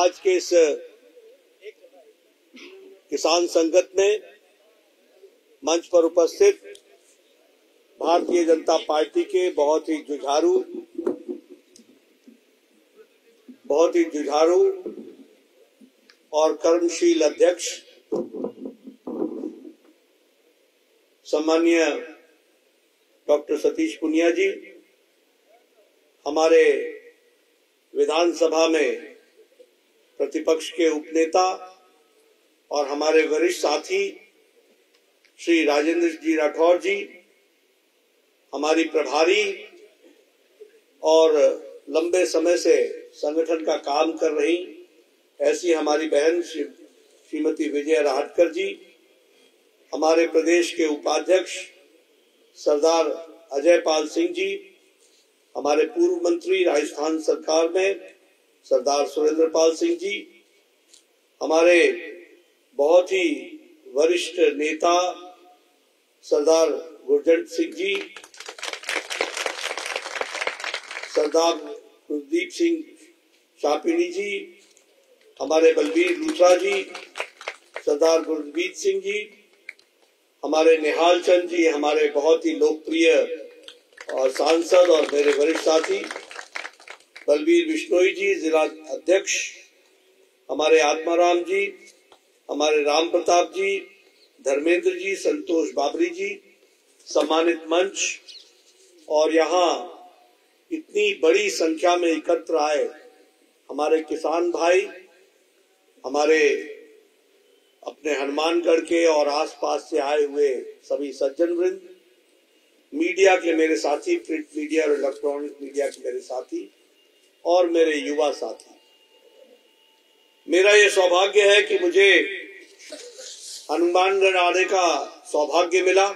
आज के इस किसान संगत में मंच पर उपस्थित भारतीय जनता पार्टी के बहुत ही जुझारू और कर्मशील अध्यक्ष सम्माननीय डॉक्टर सतीश पुनिया जी, हमारे विधानसभा में प्रतिपक्ष के उपनेता और हमारे वरिष्ठ साथी श्री राजेंद्र जी राठौर जी, हमारी प्रभारी और लंबे समय से संगठन का काम कर रही ऐसी हमारी बहन श्रीमती विजय राहटकर जी, हमारे प्रदेश के उपाध्यक्ष सरदार अजय पाल सिंह जी, हमारे पूर्व मंत्री राजस्थान सरकार में सरदार सुरेंद्र पाल सिंह जी, हमारे बहुत ही वरिष्ठ नेता सरदार गुरजंट सिंह जी, सरदार कुलदीप सिंह शापिनी जी, हमारे बलबीर लूथरा जी, सरदार गुरमीत सिंह जी, हमारे निहाल चंद जी, हमारे बहुत ही लोकप्रिय और सांसद और मेरे वरिष्ठ साथी बलबीर बिश्नोई जी, जिला अध्यक्ष, हमारे आत्माराम जी, हमारे राम प्रताप जी, धर्मेंद्र जी, संतोष बाबरी जी, सम्मानित मंच और यहाँ इतनी बड़ी संख्या में एकत्र आए हमारे किसान भाई, हमारे अपने हनुमानगढ़ के और आसपास से आए हुए सभी सज्जन वृंद, मीडिया के मेरे साथी, प्रिंट मीडिया और इलेक्ट्रॉनिक मीडिया के मेरे साथी और मेरे युवा साथी, मेरा ये सौभाग्य है कि मुझे हनुमानगढ़ आने का सौभाग्य मिला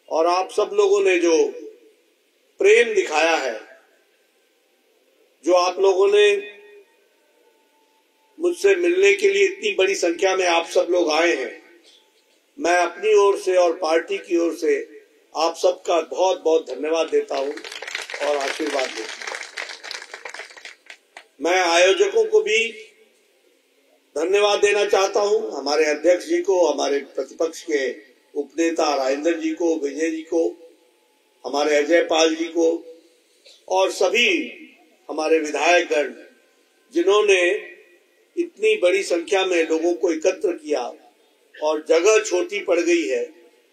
और आप सब लोगों ने जो प्रेम दिखाया है, जो आप लोगों ने मुझसे मिलने के लिए इतनी बड़ी संख्या में आप सब लोग आए हैं, मैं अपनी ओर से और पार्टी की ओर से आप सबका बहुत बहुत धन्यवाद देता हूं और आशीर्वाद देता हूं। मैं आयोजकों को भी धन्यवाद देना चाहता हूं, हमारे अध्यक्ष जी को, हमारे प्रतिपक्ष के उपनेता राजेंद्र जी को, विजय जी को, हमारे अजय पाल जी को और सभी हमारे विधायकगण जिन्होंने इतनी बड़ी संख्या में लोगों को एकत्र किया और जगह छोटी पड़ गई है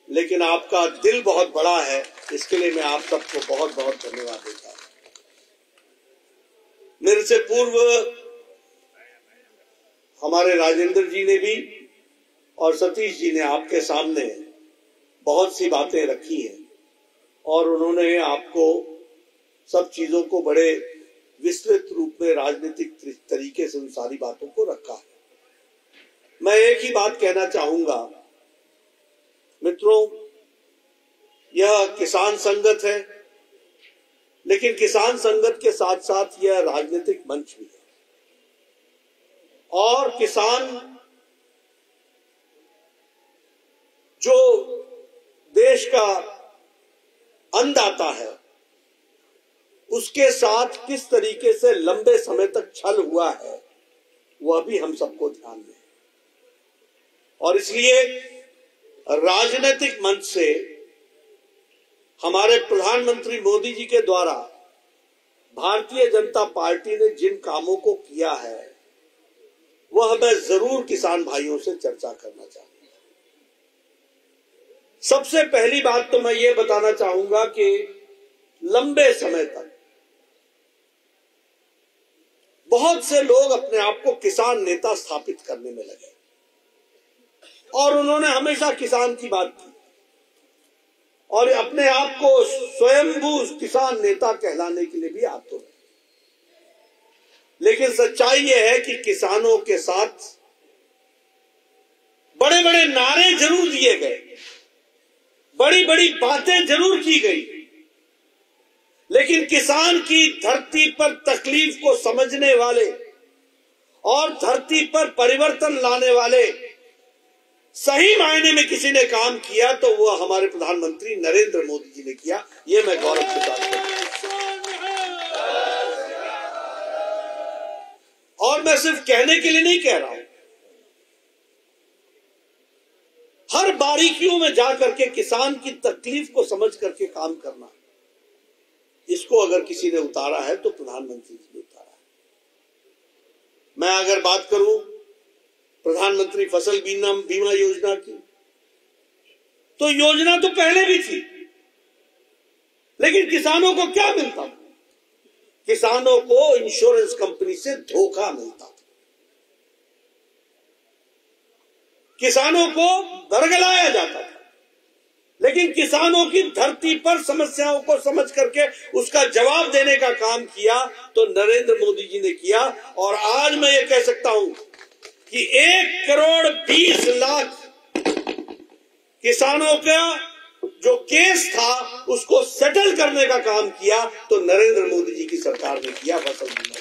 लेकिन आपका दिल बहुत बड़ा है, इसके लिए मैं आप सबको बहुत बहुत धन्यवाद देता हूं। मेरे से पूर्व हमारे राजेंद्र जी ने भी और सतीश जी ने आपके सामने बहुत सी बातें रखी हैं और उन्होंने आपको सब चीजों को बड़े विस्तृत रूप में राजनीतिक तरीके से उन सारी बातों को रखा है। मैं एक ही बात कहना चाहूंगा मित्रों, यह किसान संगत है लेकिन किसान संगत के साथ साथ यह राजनीतिक मंच भी है और किसान जो देश का अन्नदाता है उसके साथ किस तरीके से लंबे समय तक छल हुआ है वह भी हम सबको ध्यान दें और इसलिए राजनीतिक मंच से हमारे प्रधानमंत्री मोदी जी के द्वारा भारतीय जनता पार्टी ने जिन कामों को किया है वह मैं जरूर किसान भाइयों से चर्चा करना चाहूंगा। सबसे पहली बात तो मैं ये बताना चाहूंगा कि लंबे समय तक बहुत से लोग अपने आप को किसान नेता स्थापित करने में लगे और उन्होंने हमेशा किसान की बात की और अपने आप को स्वयंभू किसान नेता कहलाने के लिए भी आतुर है। लेकिन सच्चाई यह है कि किसानों के साथ बड़े बड़े नारे जरूर दिए गए, बड़ी बड़ी बातें जरूर की गई, लेकिन किसान की धरती पर तकलीफ को समझने वाले और धरती पर परिवर्तन लाने वाले सही मायने में किसी ने काम किया तो वह हमारे प्रधानमंत्री नरेंद्र मोदी जी ने किया। ये मैं गौरव से बात करता हूं। और और मैं सिर्फ कहने के लिए नहीं कह रहा हूं, हर बारीकियों में जाकर के किसान की तकलीफ को समझ करके काम करना, इसको अगर किसी ने उतारा है तो प्रधानमंत्री जी ने उतारा है। मैं अगर बात करूं प्रधानमंत्री फसल बीमा योजना की, तो योजना तो पहले भी थी, लेकिन किसानों को क्या मिलता था? किसानों को इंश्योरेंस कंपनी से धोखा मिलता था, किसानों को बरगलाया जाता था। लेकिन किसानों की धरती पर समस्याओं को समझ करके उसका जवाब देने का काम किया तो नरेंद्र मोदी जी ने किया। और आज मैं ये कह सकता हूं कि 1,20,00,000 किसानों का जो केस था उसको सेटल करने का काम किया तो नरेंद्र मोदी जी की सरकार ने किया। फसल बीमा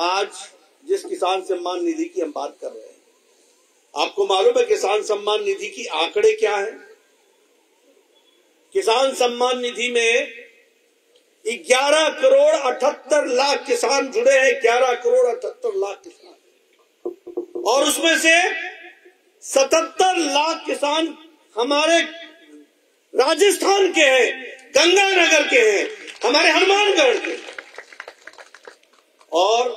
आज जिस किसान सम्मान निधि की हम बात कर रहे हैं, आपको मालूम है किसान सम्मान निधि की आंकड़े क्या है? किसान सम्मान निधि में 11,78,00,000 किसान जुड़े हैं, 11,78,00,000 किसान, और उसमें से 77 लाख किसान हमारे राजस्थान के हैं, गंगानगर के हैं, हमारे हनुमानगढ़ के। और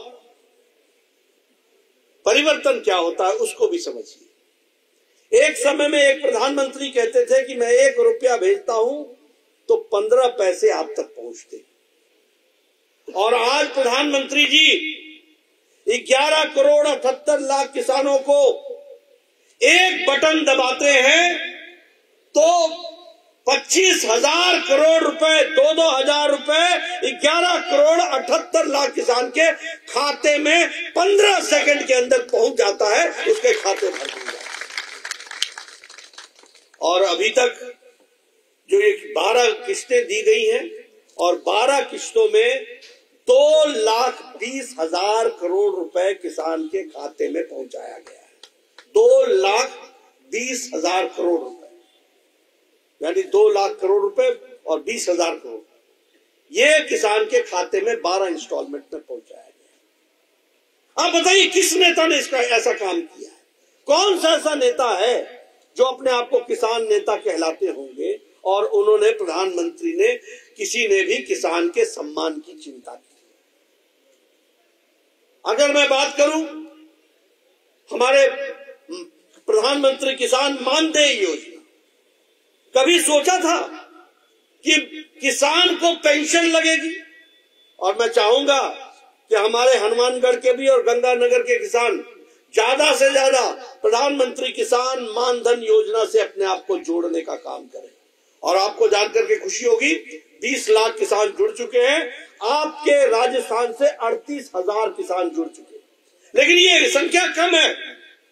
परिवर्तन क्या होता है उसको भी समझिए। एक समय में एक प्रधानमंत्री कहते थे कि मैं 1 रुपया भेजता हूं तो 15 पैसे आप तक पहुंचते, और आज प्रधानमंत्री जी 11,78,00,000 किसानों को एक बटन दबाते हैं तो 25,000 करोड़ रुपए, 2,000 रुपए 11,78,00,000 किसान के खाते में 15 सेकंड के अंदर पहुंच जाता है, उसके खाते भर दिया जाता है। और अभी तक जो ये 12 किस्तें दी गई हैं और 12 किस्तों में 2,20,000 करोड़ रुपए किसान के खाते में पहुंचाया गया है। 2,20,000 करोड़ रुपए, यानी 2 लाख करोड़ रुपए और 20,000 करोड़, ये किसान के खाते में 12 इंस्टॉलमेंट में पहुंचाया गया। आप बताइए किस नेता ने इसका ऐसा काम किया है? कौन सा ऐसा नेता है जो अपने आप को किसान नेता कहलाते होंगे और उन्होंने, प्रधानमंत्री ने, किसी ने भी किसान के सम्मान की चिंता की? अगर मैं बात करूं हमारे प्रधानमंत्री किसान मानदेय योजना, कभी सोचा था कि किसान को पेंशन लगेगी? और मैं चाहूंगा कि हमारे हनुमानगढ़ के भी और गंगानगर के किसान ज्यादा से ज्यादा प्रधानमंत्री किसान मानधन योजना से अपने आप को जोड़ने का काम करें। और आपको जानकर के खुशी होगी 20 लाख किसान जुड़ चुके हैं, आपके राजस्थान से 38,000 किसान जुड़ चुके हैं। लेकिन ये संख्या कम है।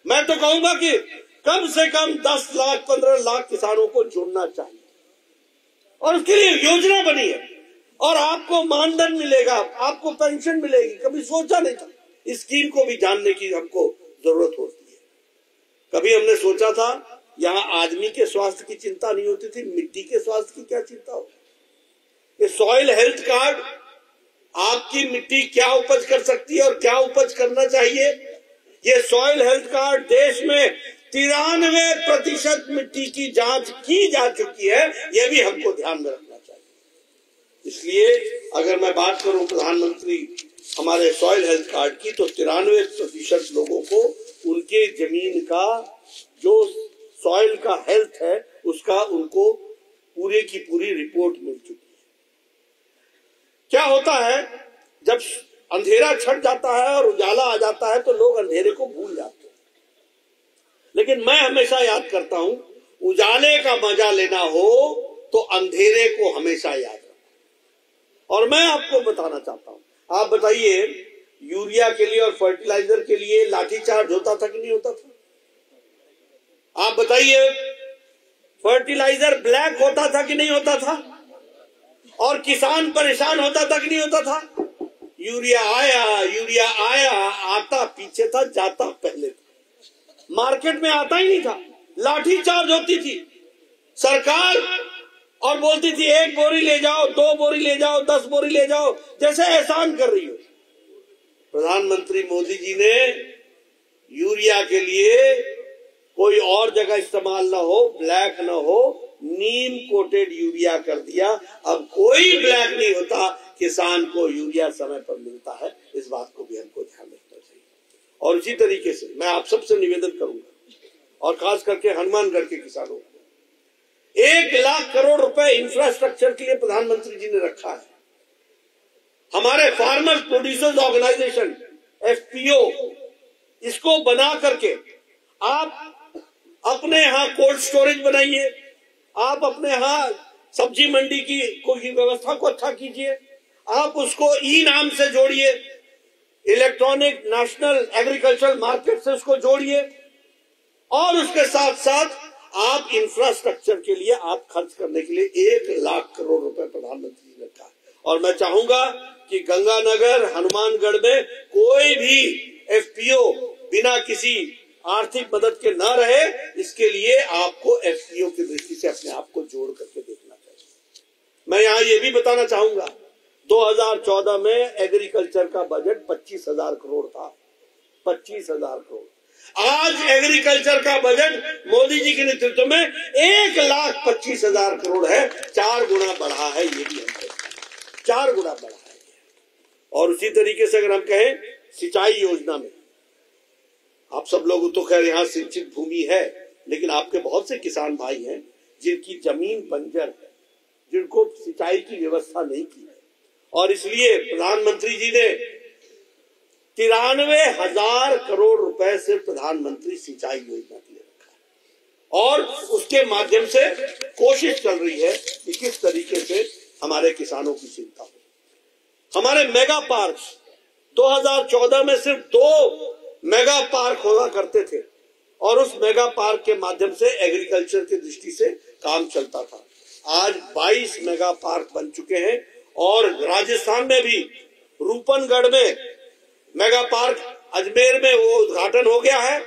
मैं तो कहूंगा कि कम से कम 10 लाख 15 लाख किसानों को जुड़ना चाहिए, और उसके लिए योजना बनी है और आपको मानधन मिलेगा, आपको पेंशन मिलेगी। कभी सोचा नहीं था, इस स्कीम को भी जानने की हमको जरूरत होती है। कभी हमने सोचा था यहाँ आदमी के स्वास्थ्य की चिंता नहीं होती थी, मिट्टी के स्वास्थ्य की क्या चिंता हो? ये सॉइल हेल्थ कार्ड आपकी मिट्टी क्या उपज कर सकती है और क्या उपज करना चाहिए, ये सॉइल हेल्थ कार्ड देश में 93% मिट्टी की जांच की जा चुकी है, यह भी हमको ध्यान में रखना चाहिए। इसलिए अगर मैं बात करूं प्रधानमंत्री हमारे सॉइल हेल्थ कार्ड की, तो 93% लोगों को उनके जमीन का जो सॉइल का हेल्थ है उसका उनको पूरे की पूरी रिपोर्ट मिल चुकी है। क्या होता है जब अंधेरा छट जाता है और उजाला आ जाता है तो लोग अंधेरे को भूल जाते हैं, लेकिन मैं हमेशा याद करता हूं, उजाले का मजा लेना हो तो अंधेरे को हमेशा याद रखना। और मैं आपको बताना चाहता हूं, आप बताइए यूरिया के लिए और फर्टिलाइजर के लिए लाठीचार्ज होता था कि नहीं होता था? आप बताइए फर्टिलाइजर ब्लैक होता था कि नहीं होता था? और किसान परेशान होता था कि नहीं होता था? यूरिया आया, आता पीछे था, जाता पहले था, मार्केट में आता ही नहीं था, लाठीचार्ज होती थी, सरकार और बोलती थी 1 बोरी ले जाओ, 2 बोरी ले जाओ, 10 बोरी ले जाओ, जैसे एहसान कर रही हो। प्रधानमंत्री मोदी जी ने यूरिया के लिए कोई और जगह इस्तेमाल ना हो, ब्लैक ना हो, नीम कोटेड यूरिया कर दिया। अब कोई ब्लैक नहीं होता, किसान को यूरिया समय पर मिलता है। इस बात को भी हमको ध्यान रखना चाहिए। और इसी तरीके से मैं आप सबसे निवेदन करूंगा, और खास करके हनुमानगढ़ के किसानों को, 1 लाख करोड़ रुपए इंफ्रास्ट्रक्चर के लिए प्रधानमंत्री जी ने रखा है। हमारे फार्मर्स प्रोड्यूसर्स ऑर्गेनाइजेशन FPO, इसको बना करके आप अपने यहाँ कोल्ड स्टोरेज बनाइए, आप अपने यहाँ सब्जी मंडी की कोई व्यवस्था को अच्छा कीजिए, आप उसको नाम से जोड़िए, इलेक्ट्रॉनिक नेशनल एग्रीकल्चरल मार्केट से उसको जोड़िए, और उसके साथ साथ आप इंफ्रास्ट्रक्चर के लिए आप खर्च करने के लिए 1 लाख करोड़ रुपए प्रधानमंत्री जी ने कहा। और मैं चाहूंगा कि गंगानगर, हनुमानगढ़ में कोई भी FPO बिना किसी आर्थिक मदद के न रहे, इसके लिए आपको FPO की दृष्टि से अपने आप को जोड़ करके देखना चाहिए। मैं यहाँ ये भी बताना चाहूंगा, 2014 में एग्रीकल्चर का बजट 25,000 करोड़ था, 25,000 करोड़। आज एग्रीकल्चर का बजट मोदी जी के नेतृत्व में 1,25,000 करोड़ है। 4 गुना बढ़ा है, ये भी हमको 4 गुना बढ़ा है। और उसी तरीके से अगर हम कहें सिंचाई योजना में, आप सब लोग तो खैर यहाँ सिंचित भूमि है, लेकिन आपके बहुत से किसान भाई हैं जिनकी जमीन बंजर है, जिनको सिंचाई की व्यवस्था नहीं की है, और इसलिए प्रधानमंत्री जी ने 93,000 करोड़ रुपए से प्रधानमंत्री सिंचाई योजना के लिए रखा है। और उसके माध्यम से कोशिश चल रही है कि किस तरीके से हमारे किसानों की चिंता हो। हमारे मेगा पार्क 2014 में सिर्फ 2 मेगा पार्क हुआ करते थे, और उस मेगा पार्क के माध्यम से एग्रीकल्चर की दृष्टि से काम चलता था। आज 22 मेगा पार्क बन चुके हैं, और राजस्थान में भी रूपनगढ़ में मेगा पार्क, अजमेर में वो उद्घाटन हो गया है,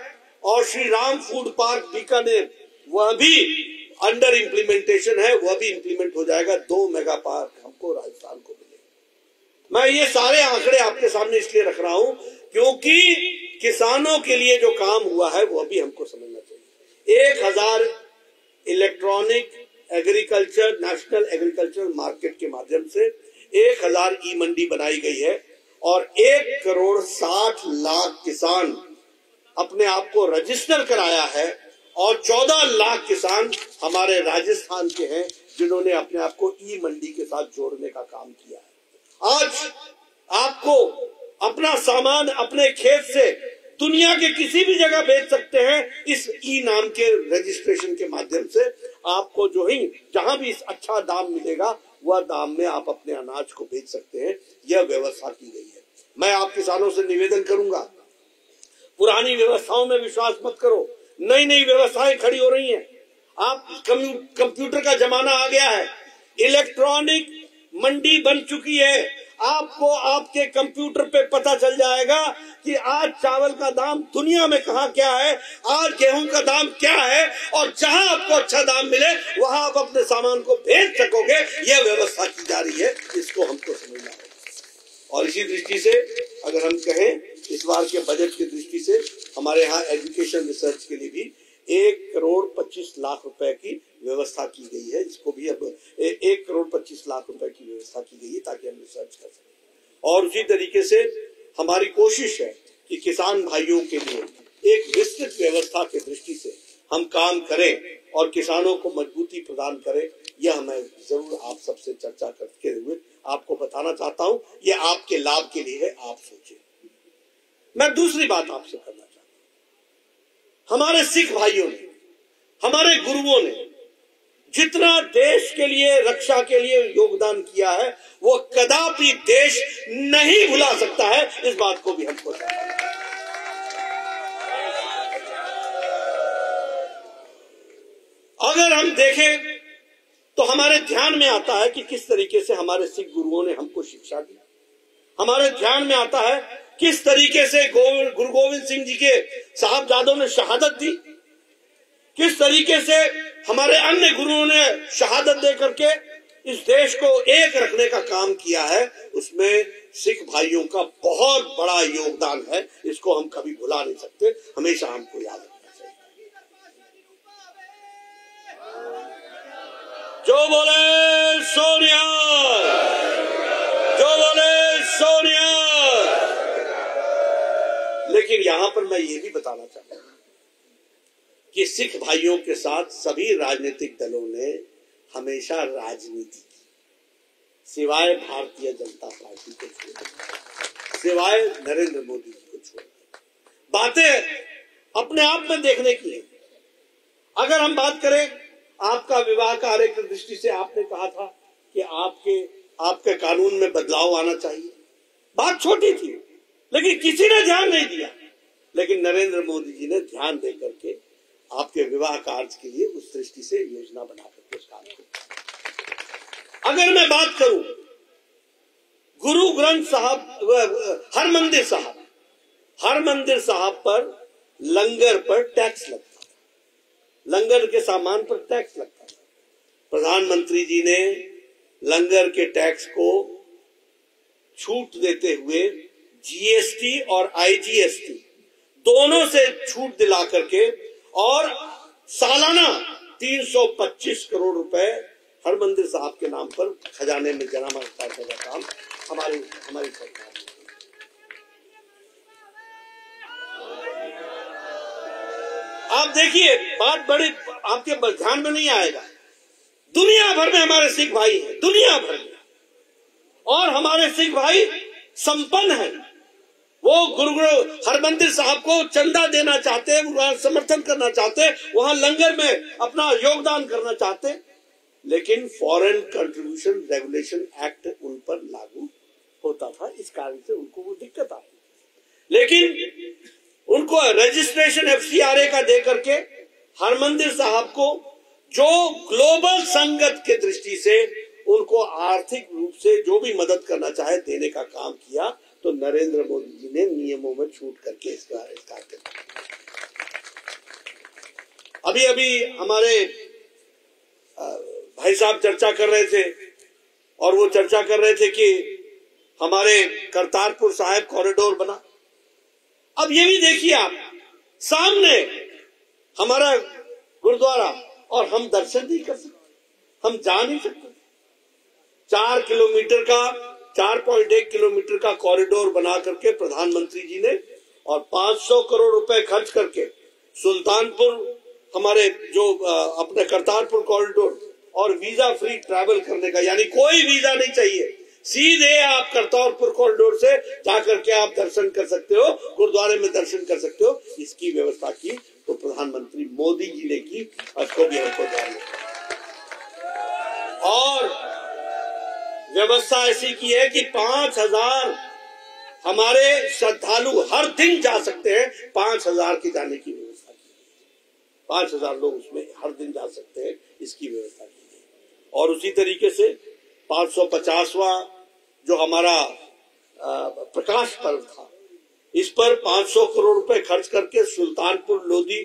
और श्री राम फूड पार्क बीकानेर वह भी अंडर इम्प्लीमेंटेशन है, वह भी इम्प्लीमेंट हो जाएगा। 2 मेगा पार्क हमको राजस्थान को मिलेगा। मैं ये सारे आंकड़े आपके सामने इसलिए रख रहा हूं क्योंकि किसानों के लिए जो काम हुआ है वह भी हमको समझना चाहिए। 1,000 electronic agriculture national agricultural market के माध्यम से 1,000 ई मंडी बनाई गई है, और 1,60,00,000 किसान अपने आप को रजिस्टर कराया है, और 14 लाख किसान हमारे राजस्थान के हैं जिन्होंने अपने आप को ई मंडी के साथ जोड़ने का काम किया है। आज आपको अपना सामान अपने खेत से दुनिया के किसी भी जगह बेच सकते हैं इस ई नाम के रजिस्ट्रेशन के माध्यम से। आपको जो ही जहां भी अच्छा दाम मिलेगा वह दाम में आप अपने अनाज को बेच सकते हैं, यह व्यवस्था की गई है। मैं आप किसानों से निवेदन करूंगा, पुरानी व्यवस्थाओं में विश्वास मत करो, नई नई व्यवस्थाएं खड़ी हो रही हैं। आप कंप्यूटर का जमाना आ गया है, इलेक्ट्रॉनिक मंडी बन चुकी है। आपको आपके कंप्यूटर पे पता चल जाएगा कि आज चावल का दाम दुनिया में कहाँ क्या है, आज गेहूं का दाम क्या है, और जहां आपको अच्छा दाम मिले वहां आप अपने सामान को भेज सकोगे। यह व्यवस्था की जा रही है, इसको हमको समझना होगा। और इसी दृष्टि से अगर हम कहें इस बार के बजट की दृष्टि से हमारे यहाँ एजुकेशन रिसर्च के लिए भी 1,25,00,000 रुपए की व्यवस्था की गई है। इसको भी अब 1,25,00,000 रुपए की व्यवस्था की गई है ताकि हम रिसर्च कर सकें। और उसी तरीके से हमारी कोशिश है कि किसान भाइयों के लिए एक विस्तृत व्यवस्था की दृष्टि से हम काम करें और किसानों को मजबूती प्रदान करें। यह मैं जरूर आप सबसे चर्चा करते हुए आपको बताना चाहता हूं, यह आपके लाभ के लिए है, आप सोचें। मैं दूसरी बात आपसे करना चाहता हूं, हमारे सिख भाइयों ने, हमारे गुरुओं ने जितना देश के लिए रक्षा के लिए योगदान किया है वो कदापि देश नहीं भुला सकता है। इस बात को भी हमको समझना है। अगर हम देखें तो हमारे ध्यान में आता है कि किस तरीके से हमारे सिख गुरुओं ने हमको शिक्षा दी। हमारे ध्यान में आता है किस तरीके से गुरु गोविंद सिंह जी के साहबजादों ने शहादत दी, किस तरीके से हमारे अन्य गुरुओं ने शहादत दे करके इस देश को एक रखने का काम किया है, उसमें सिख भाइयों का बहुत बड़ा योगदान है। इसको हम कभी भुला नहीं सकते, हमेशा हमको याद रखना चाहिए। जो बोले सोनिया, जो बोले सोनिया। लेकिन यहां पर मैं ये भी बताना चाहता हूं कि सिख भाइयों के साथ सभी राजनीतिक दलों ने हमेशा राजनीति की, सिवाय भारतीय जनता पार्टी को छोड़, सिवाय नरेंद्र मोदी जी को छोड़। बातें अपने आप में देखने की है। अगर हम बात करें आपका विवाह कार्य की दृष्टि से, आपने कहा था कि आपके कानून में बदलाव आना चाहिए। बात छोटी थी, लेकिन किसी ने ध्यान नहीं दिया। लेकिन नरेंद्र मोदी जी ने ध्यान दे करके आपके विवाह कार्य के लिए उस दृष्टि से योजना बना करके उस काम को। अगर मैं बात करूं गुरु ग्रंथ साहब, हरमंदिर साहब पर लंगर पर टैक्स लगता था, लंगर के सामान पर टैक्स लगता था। प्रधानमंत्री जी ने लंगर के टैक्स को छूट देते हुए जीएसटी और आईजीएसटी दोनों से छूट दिला करके और सालाना 325 करोड़ रुपए हरमंदिर साहब के नाम पर खजाने में जमा करने का काम हमारी सरकार ने। आप देखिए, बात बड़ी आपके ध्यान में नहीं आएगा, दुनिया भर में हमारे सिख भाई हैं, दुनिया भर में, और हमारे सिख भाई संपन्न हैं। वो गुरु हरमंदिर साहब को चंदा देना चाहते हैं, वहां समर्थन करना चाहते हैं, वहां लंगर में अपना योगदान करना चाहते हैं, लेकिन फॉरेन कंट्रीब्यूशन रेगुलेशन एक्ट उन पर लागू होता था। इस कारण से उनको वो दिक्कत आई। लेकिन उनको रजिस्ट्रेशन एफसीआरए का दे करके हरमंदिर साहब को जो ग्लोबल संगत के दृष्टि से उनको आर्थिक रूप से जो भी मदद करना चाहे देने का काम किया, तो नरेंद्र मोदी जी ने नियमों में छूट करके इसका अभी हमारे भाई साहब चर्चा कर रहे थे, और वो चर्चा कर रहे थे कि हमारे करतारपुर साहिब कॉरिडोर बना। अब ये भी देखिए आप, सामने हमारा गुरुद्वारा, और हम दर्शन नहीं कर सकते, हम जा नहीं सकते। 4.1 किलोमीटर का कॉरिडोर बना करके प्रधानमंत्री जी ने और 500 करोड़ रुपए खर्च करके सुल्तानपुर हमारे जो अपने करतारपुर कॉरिडोर और वीजा फ्री ट्रैवल करने का, यानी कोई वीजा नहीं चाहिए, सीधे आप करतारपुर कॉरिडोर से जाकर के आप दर्शन कर सकते हो, गुरुद्वारे में दर्शन कर सकते हो। इसकी व्यवस्था की तो प्रधानमंत्री मोदी जी ने की, उसको भी हमको ध्यान रखना। और व्यवस्था ऐसी की है कि 5000 हमारे श्रद्धालु हर दिन जा सकते हैं। 5000 की जाने की व्यवस्था की, 5000 लोग उसमें हर दिन जा सकते हैं, इसकी व्यवस्था की गई। और उसी तरीके से 550वां जो हमारा प्रकाश पर्व था, इस पर 500 करोड़ रुपए खर्च करके सुल्तानपुर लोधी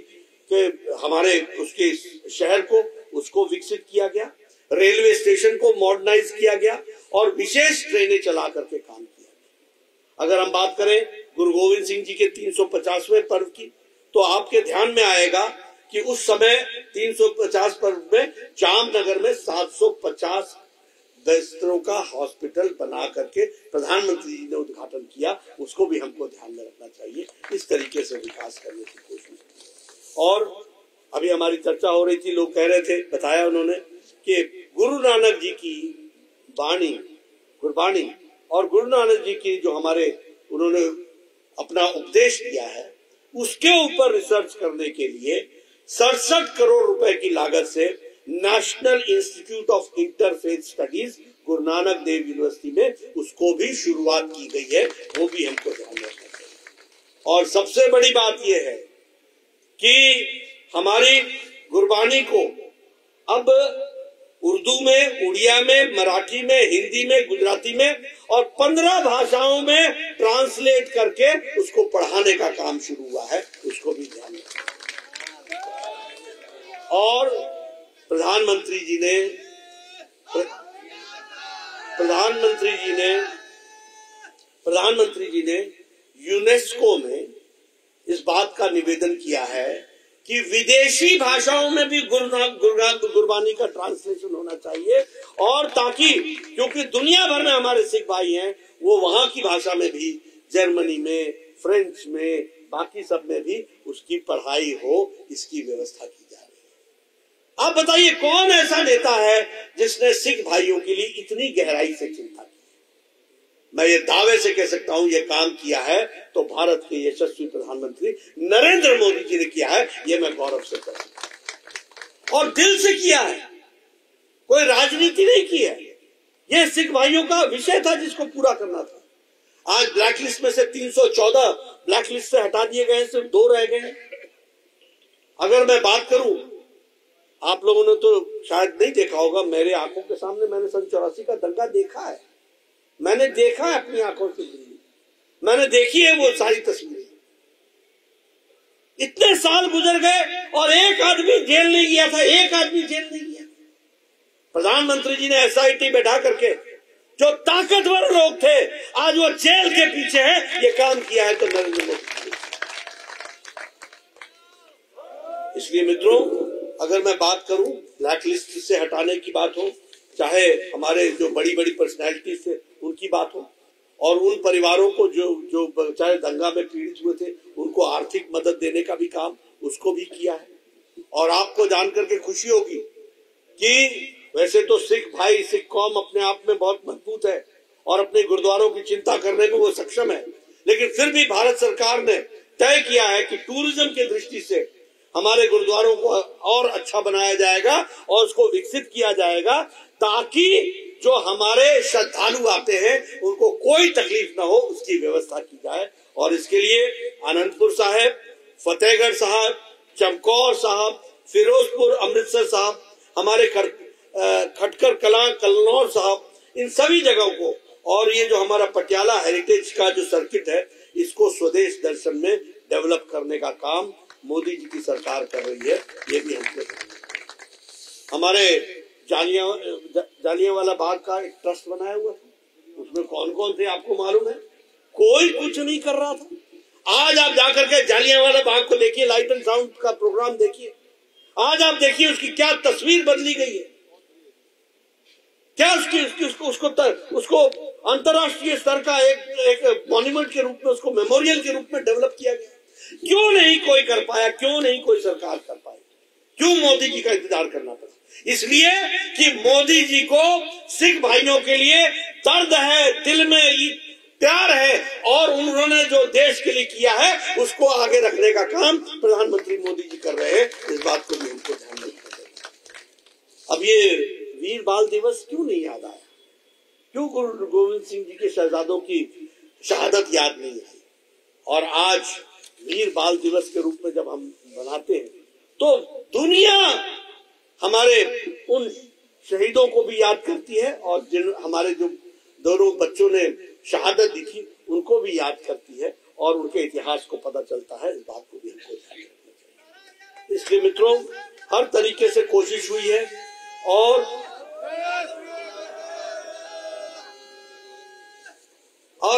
के हमारे उसके शहर को उसको विकसित किया गया, रेलवे स्टेशन को मॉडर्नाइज किया गया और विशेष ट्रेनें चला करके काम किया गया। अगर हम बात करें गुरु गोविंद सिंह जी के 350वें पर्व की, तो आपके ध्यान में आएगा कि उस समय 350 पर्व में जामनगर में 750 बिस्तरों का हॉस्पिटल बना करके प्रधानमंत्री जी ने उद्घाटन किया। उसको भी हमको ध्यान में रखना चाहिए, इस तरीके से विकास करने की कोशिश। और अभी हमारी चर्चा हो रही थी, लोग कह रहे थे, बताया उन्होंने कि गुरु नानक जी की वाणी, गुरबाणी और गुरु नानक जी की जो हमारे उन्होंने अपना उपदेश दिया है, उसके ऊपर रिसर्च करने के लिए 67 करोड़ रुपए की लागत से national institute of interfaith studies Guru Nanak Dev university में उसको भी शुरुआत की गई है। वो भी हमको ध्यान रखना चाहिए। और सबसे बड़ी बात यह है कि हमारी गुरबानी को अब उर्दू में, उड़िया में, मराठी में, हिंदी में, गुजराती में और 15 भाषाओं में ट्रांसलेट करके उसको पढ़ाने का काम शुरू हुआ है, उसको भी ध्यान रखना। और प्रधानमंत्री जी ने यूनेस्को में इस बात का निवेदन किया है कि विदेशी भाषाओं में भी गुरबानी का ट्रांसलेशन होना चाहिए, और ताकि क्योंकि दुनिया भर में हमारे सिख भाई हैं, वो वहां की भाषा में भी, जर्मनी में, फ्रेंच में, बाकी सब में भी उसकी पढ़ाई हो, इसकी व्यवस्था की जा रही है। आप बताइए कौन ऐसा नेता है जिसने सिख भाइयों के लिए इतनी गहराई से चिंता की? मैं ये दावे से कह सकता हूं, ये काम किया है तो भारत के यशस्वी प्रधानमंत्री नरेंद्र मोदी जी ने किया है, ये मैं गौरव से कह सकता हूं, और दिल से किया है, कोई राजनीति नहीं की है। ये सिख भाइयों का विषय था जिसको पूरा करना था। आज ब्लैकलिस्ट में से 314 ब्लैकलिस्ट से हटा दिए गए, सिर्फ 2 रह गए। अगर मैं बात करूं, आप लोगों ने तो शायद नहीं देखा होगा, मेरे आंखों के सामने मैंने सन 84 का दंगा देखा है, मैंने देखा है अपनी आंखों से, मैंने देखी है वो सारी तस्वीरें। इतने साल गुजर गए और एक आदमी जेल नहीं गया था, एक आदमी जेल नहीं गया। प्रधानमंत्री जी ने एसआईटी बैठा करके, जो ताकतवर लोग थे आज वो जेल के पीछे हैं, ये काम किया है तो नरेंद्र मोदी। इसलिए मित्रों, अगर मैं बात करूं, ब्लैक लिस्ट से हटाने की बात हो, चाहे हमारे जो बड़ी बड़ी पर्सनैलिटी थे उनकी बात हो, और उन परिवारों को जो चाहे दंगा में पीड़ित हुए थे, उनको आर्थिक मदद देने का भी काम उसको भी किया है। और आपको जानकर के खुशी होगी कि वैसे तो सिख भाई, सिख कौम अपने आप में बहुत मजबूत है और अपने गुरुद्वारों की चिंता करने में वो सक्षम है, लेकिन फिर भी भारत सरकार ने तय किया है कि टूरिज्म की दृष्टि से हमारे गुरुद्वारों को और अच्छा बनाया जाएगा और उसको विकसित किया जाएगा, ताकि जो हमारे श्रद्धालु आते हैं उनको कोई तकलीफ ना हो, उसकी व्यवस्था की जाए। और इसके लिए आनंदपुर साहिब, फतेहगढ़ साहब, चमकौर साहब, फिरोजपुर अमृतसर साहब, हमारे खटकर कला कलनौर साहब, इन सभी जगहों को, और ये जो हमारा पटियाला हेरिटेज का जो सर्किट है, इसको स्वदेश दर्शन में डेवलप करने का काम मोदी जी की सरकार कर रही है। ये भी हमको हमारे जालियांवाला बाग का एक ट्रस्ट बनाया हुआ था, उसमें कौन कौन थे आपको मालूम है? कोई कुछ नहीं कर रहा था। आज आप जाकर के जालियांवाला बाग को देखिए, लाइट एंड साउंड का प्रोग्राम देखिए, आज आप देखिए उसकी क्या तस्वीर बदली गई है, क्या उसको अंतरराष्ट्रीय स्तर का एक मॉन्यूमेंट के रूप में, उसको मेमोरियल के रूप में डेवलप किया गया। क्यों नहीं कोई कर पाया? क्यों नहीं कोई सरकार कर पाई? क्यों मोदी जी का इंतजार करना पड़ा? इसलिए कि मोदी जी को सिख भाइयों के लिए दर्द है, दिल में प्यार है, और उन्होंने जो देश के लिए किया है उसको आगे रखने का काम प्रधानमंत्री मोदी जी कर रहे हैं। इस बात को भी हमको ध्यान रखना चाहिए। अब ये वीर बाल दिवस क्यों नहीं याद आया? क्यों गुरु गोविंद सिंह जी के शहजादों की शहादत याद नहीं आई? और आज वीर बाल दिवस के रूप में जब हम मनाते हैं तो दुनिया हमारे उन शहीदों को भी याद करती है, और जिन हमारे जो दोनों बच्चों ने शहादत दी थी उनको भी याद करती है, और उनके इतिहास को पता चलता है। इस बात को भी हमको ध्यान रखना चाहिए। इसलिए मित्रों, हर तरीके से कोशिश हुई है, और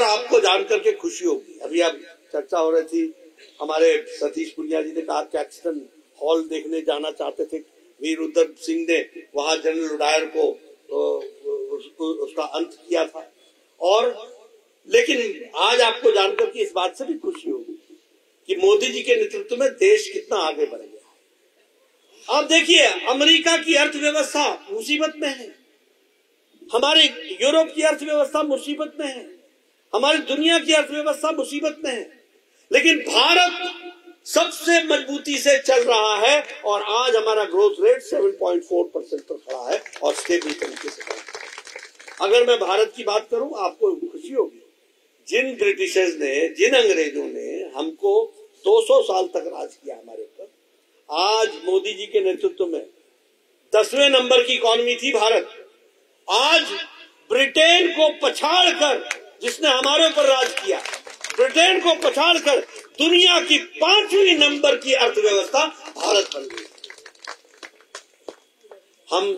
आपको जानकर के खुशी होगी। अभी आप चर्चा हो रही थी, हमारे सतीश पुनिया जी ने कहा कैक्सटन हॉल देखने जाना चाहते थे, वीर उधम सिंह ने वहां जनरल डायर को उसका अंत किया था। और लेकिन आज आपको जानकर के इस बात से भी खुशी होगी कि मोदी जी के नेतृत्व में देश कितना आगे बढ़ गया है। आप देखिए, अमेरिका की अर्थव्यवस्था मुसीबत में है, हमारे यूरोप की अर्थव्यवस्था मुसीबत में है, हमारी दुनिया की अर्थव्यवस्था मुसीबत में है, लेकिन भारत सबसे मजबूती से चल रहा है, और आज हमारा ग्रोथ रेट 7.4% पर खड़ा है और स्टेबल तरीके से खड़ा है। अगर मैं भारत की बात करूं, आपको खुशी होगी, जिन ब्रिटिशर्स ने, जिन अंग्रेजों ने हमको 200 साल तक राज किया हमारे ऊपर, आज मोदी जी के नेतृत्व में 10वें नंबर की इकॉनमी थी भारत। आज ब्रिटेन को पछाड़कर, जिसने हमारे ऊपर राज किया, ब्रिटेन को पछाड़कर दुनिया की 5वीं नंबर की अर्थव्यवस्था भारत बन गई। हम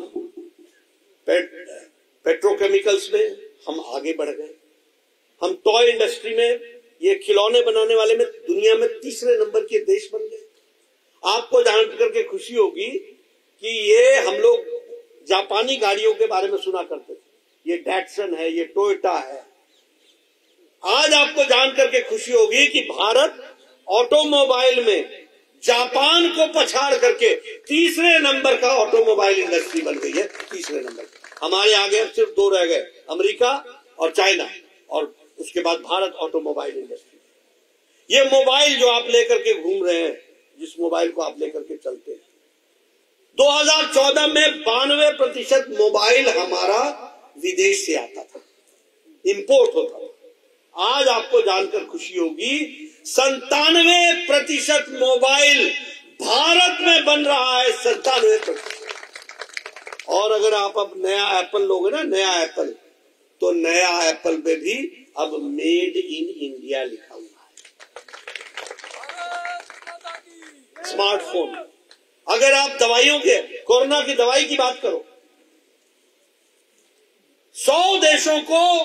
पेट्रोकेमिकल्स में हम आगे बढ़ गए। हम टॉय इंडस्ट्री में, ये खिलौने बनाने वाले में दुनिया में तीसरे नंबर के देश बन गए। आपको जान करके खुशी होगी कि ये हम लोग जापानी गाड़ियों के बारे में सुना करते थे, ये डैटसन है, ये टोयोटा है। आज आपको जान करके खुशी होगी कि भारत ऑटोमोबाइल में जापान को पछाड़ करके तीसरे नंबर का ऑटोमोबाइल इंडस्ट्री बन गई है, तीसरे नंबर। हमारे आगे अब सिर्फ दो रह गए, अमेरिका और चाइना, और उसके बाद भारत ऑटोमोबाइल इंडस्ट्री। ये मोबाइल जो आप लेकर के घूम रहे हैं, जिस मोबाइल को आप लेकर के चलते हैं, 2014 में 92% मोबाइल हमारा विदेश से आता था, इंपोर्ट होता था। आज आपको जानकर खुशी होगी 97% मोबाइल भारत में बन रहा है, 97%। और अगर आप अब नया एप्पल लोगे ना, नया एप्पल, तो नया एप्पल पे भी अब मेड इन इंडिया लिखा हुआ है। स्मार्टफोन, अगर आप दवाइयों के, कोरोना की दवाई की बात करो, 100 देशों को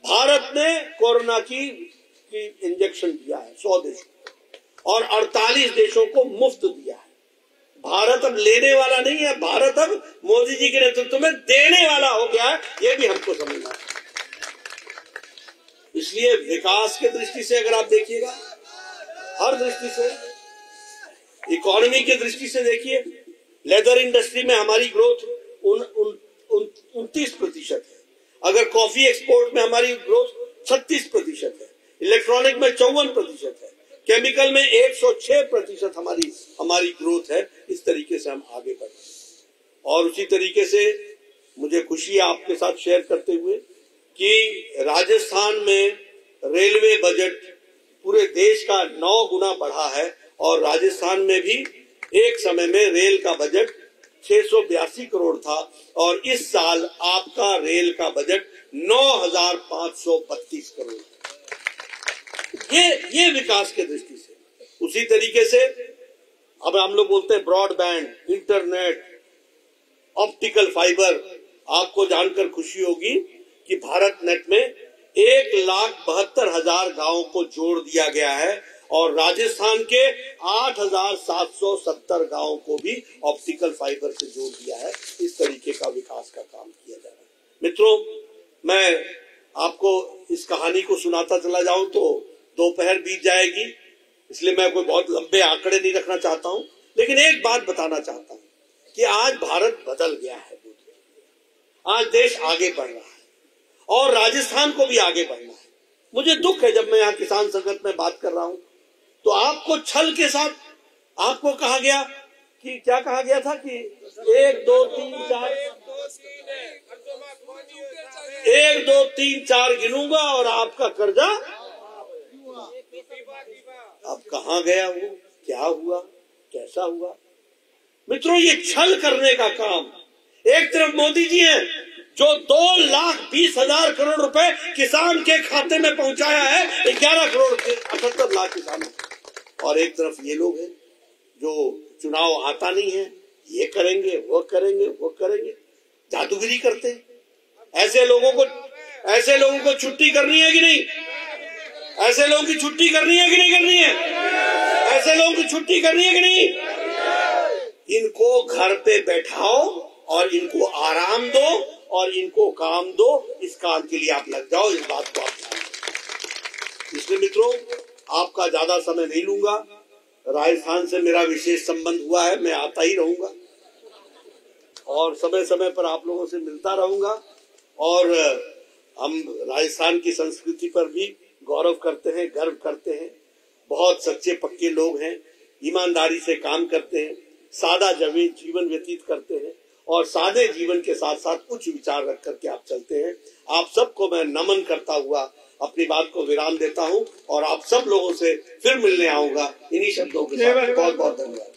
भारत ने कोरोना की इंजेक्शन दिया है, 100 देशों, और 48 देशों को मुफ्त दिया है। भारत अब लेने वाला नहीं है, भारत अब मोदी जी के नेतृत्व में देने वाला हो गया है, ये भी हमको समझना है। इसलिए विकास के दृष्टि से अगर आप देखिएगा, हर दृष्टि से, इकोनॉमी की दृष्टि से देखिए, लेदर इंडस्ट्री में हमारी ग्रोथ 29% है। अगर कॉफी एक्सपोर्ट में हमारी ग्रोथ 36% है, इलेक्ट्रॉनिक में 54% है, केमिकल में 106% हमारी ग्रोथ है। इस तरीके से हम आगे बढ़े। और उसी तरीके से मुझे खुशी है आपके साथ शेयर करते हुए कि राजस्थान में रेलवे बजट पूरे देश का 9 गुना बढ़ा है, और राजस्थान में भी एक समय में रेल का बजट 682 करोड़ था, और इस साल आपका रेल का बजट 9,532 करोड़। ये विकास के दृष्टि से। उसी तरीके से अब हम लोग बोलते हैं ब्रॉडबैंड, इंटरनेट, ऑप्टिकल फाइबर। आपको जानकर खुशी होगी कि भारत नेट में 1,72,000 गांवों को जोड़ दिया गया है, और राजस्थान के 8,770 गांवों को भी ऑप्टिकल फाइबर से जोड़ दिया है। इस तरीके का विकास का काम किया जा रहा है। मित्रों, मैं आपको इस कहानी को सुनाता चला जाऊं तो दोपहर बीत जाएगी, इसलिए मैं कोई बहुत लंबे आंकड़े नहीं रखना चाहता हूं, लेकिन एक बात बताना चाहता हूं कि आज भारत बदल गया है। आज देश आगे बढ़ रहा है, और राजस्थान को भी आगे बढ़ना है। मुझे दुख है जब मैं यहाँ किसान संगत में बात कर रहा हूं तो आपको छल के साथ आपको कहा गया कि, क्या कहा गया था कि 1 2 3 4 गिनूंगा और आपका कर्जा। अब कहाँ गया वो, क्या हुआ, कैसा हुआ? मित्रों, ये छल करने का काम। एक तरफ मोदी जी हैं जो 2,20,000 करोड़ रुपए किसान के खाते में पहुंचाया है, 11 करोड़ 78 लाख किसानों, और एक तरफ ये लोग हैं जो चुनाव आता नहीं है, ये करेंगे वो करेंगे वो करेंगे, जादूगिरी करते हैं। ऐसे लोगों को छुट्टी करनी है कि नहीं? ऐसे लोगों की छुट्टी करनी है कि नहीं करनी है? ऐसे लोगों की छुट्टी करनी है कि नहीं? इनको घर पे बैठाओ और इनको आराम दो और इनको काम दो। इस काम के लिए आप लग जाओ, इस बात को आप ध्यान रखें। इसलिए मित्रों, आपका ज्यादा समय नहीं लूंगा। राजस्थान से मेरा विशेष संबंध हुआ है, मैं आता ही रहूंगा और समय समय पर आप लोगों से मिलता रहूंगा। और हम राजस्थान की संस्कृति पर भी गौरव करते हैं, गर्व करते हैं। बहुत सच्चे पक्के लोग हैं, ईमानदारी से काम करते हैं, सादा जीवन व्यतीत करते हैं, और सादे जीवन के साथ साथ उच्च विचार रख करके आप चलते हैं। आप सबको मैं नमन करता हुआ अपनी बात को विराम देता हूं, और आप सब लोगों से फिर मिलने आऊंगा इन्हीं शब्दों के साथ। बहुत बहुत धन्यवाद।